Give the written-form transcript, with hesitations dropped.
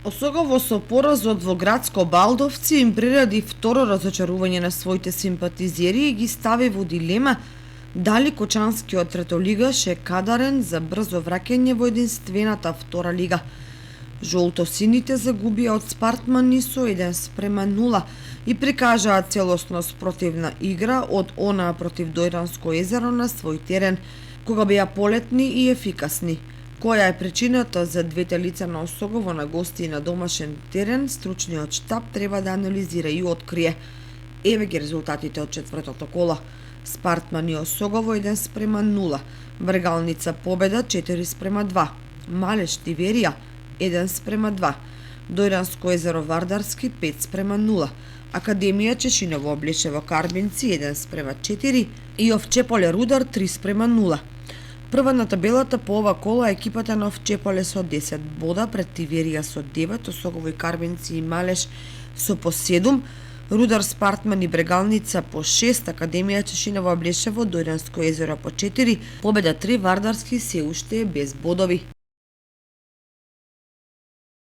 Осогово со поразот во градско Балдовци им приради второ разочарување на своите симпатизери и ги стави во дилема дали кочанскиот третолигаш е кадарен за брзо враќање во единствената втора лига. Жолто-сините загубија од Спартмани со 1:0 и прикажаа целосно спротивна игра од онаа против Дојранско езеро на свој терен, кога беа полетни и ефикасни. Која е причината за двете лица на Осогово на гости и на домашен терен, стручниот штаб треба да анализира и открие. Еве ги резултатите од четвртото коло. Спартман и Осогово 1:0, Бргалница победа 4:2, Малеш Тиверија 1:2, Дојранско езеро Вардарски 5:0, Академија Чешиново Облишево Карбинци 1:4 и Овчеполе Рудар 3:0. Прва на табелата по ова коло е екипата на Овчеполе со 10 бода пред Тиверија со 9, Осогово и Карбинци и Малеш со по 7, Рудар, Спартман и Брегалница по 6, Академија Чешиново Облишево, Дојранско езеро по 4, Победа 3, Вардарски се уште е без бодови.